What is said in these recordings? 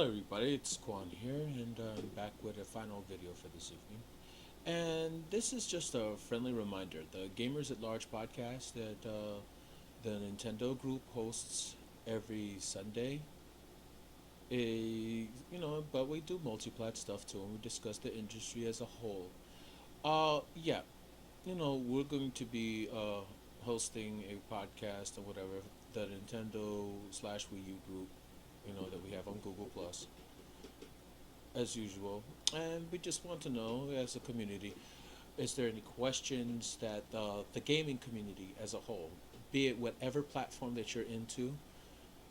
Hello, everybody. It's Quan here, and I'm back with a final video for this evening. And this is just a friendly reminder: the Gamers at Large podcast that the Nintendo Group hosts every Sunday. But we do multi-plat stuff too, and we discuss the industry as a whole. Yeah, we're going to be hosting a podcast or whatever the Nintendo slash Wii U group, that we have on Google Plus as usual. And we just want to know, as a community, is there any questions that the gaming community as a whole, be it whatever platform that you're into,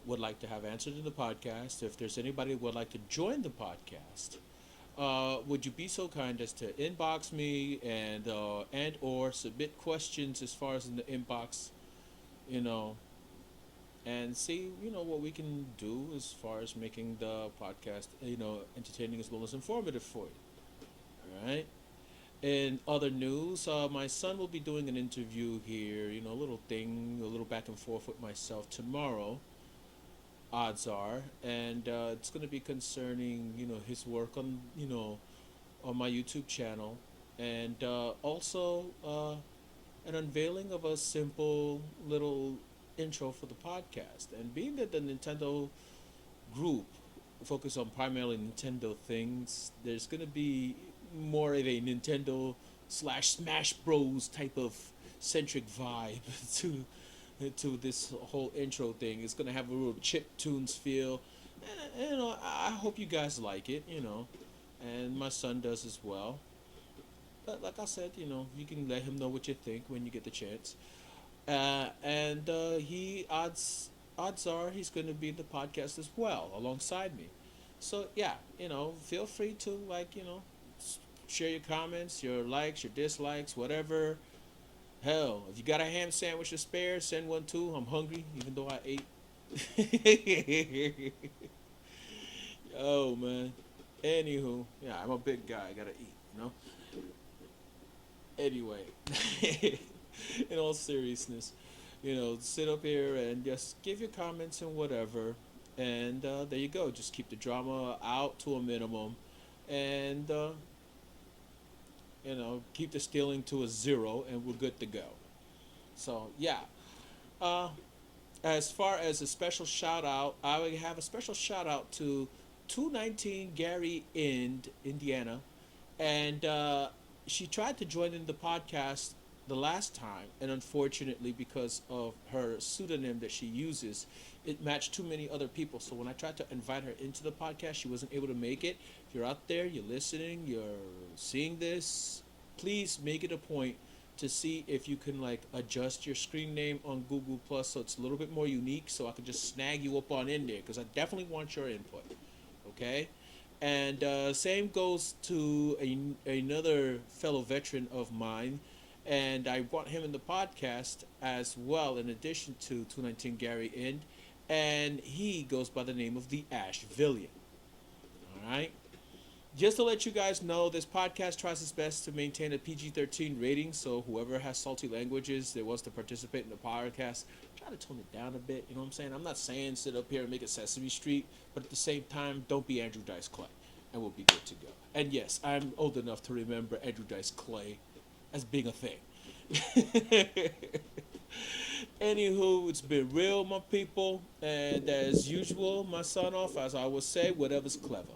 would like to have answered in the podcast? If there's anybody who would like to join the podcast, would you be so kind as to inbox me and or submit questions as far as in the inbox, you know, and see what we can do as far as making the podcast entertaining as well as informative for you. All right. In other news, my son will be doing an interview here, a little thing, a little back and forth with myself tomorrow, odds are, and it's going to be concerning, his work on my YouTube channel, and also an unveiling of a simple little intro for the podcast. And being that the Nintendo group focus on primarily Nintendo things, there's going to be more of a Nintendo slash Smash Bros type of centric vibe to this whole intro thing. It's gonna have a little chip tunes feel. And, I hope you guys like it. And my son does as well. But like I said, you can let him know what you think when you get the chance. And he odds are he's going to be in the podcast as well alongside me. So yeah, feel free to share your comments, your likes, your dislikes, whatever. Hell, if you got a ham sandwich to spare, send one too. I'm hungry, even though I ate. Oh man. Anywho, yeah, I'm a big guy. I gotta eat. Anyway, in all seriousness, sit up here and just give your comments and whatever. And there you go. Just keep the drama out to a minimum, and keep the stealing to a zero, and we're good to go. So yeah. Uh, as far as a special shout out, I would have a special shout out to 219 Gary Ind, Indiana, and she tried to join in the podcast the last time, and unfortunately, because of her pseudonym that she uses, it matched too many other people. So when I tried to invite her into the podcast, she wasn't able to make it. If you're out there, you're listening, you're seeing this, please make it a point to see if you can adjust your screen name on Google Plus so it's a little bit more unique, so I can just snag you up on in there, because I definitely want your input. Okay. And same goes to another fellow veteran of mine, and I want him in the podcast as well, in addition to 219 Gary Ind, and he goes by the name of the Ashvillian. All right. Just to let you guys know, this podcast tries its best to maintain a PG-13 rating, so whoever has salty languages that wants to participate in the podcast, try to tone it down a bit, you know what I'm saying? I'm not saying sit up here and make it Sesame Street, but at the same time, don't be Andrew Dice Clay, and we'll be good to go. And yes, I'm old enough to remember Andrew Dice Clay as being a thing. Anywho, it's been real, my people, and as usual, my son off, as I would say, whatever's clever.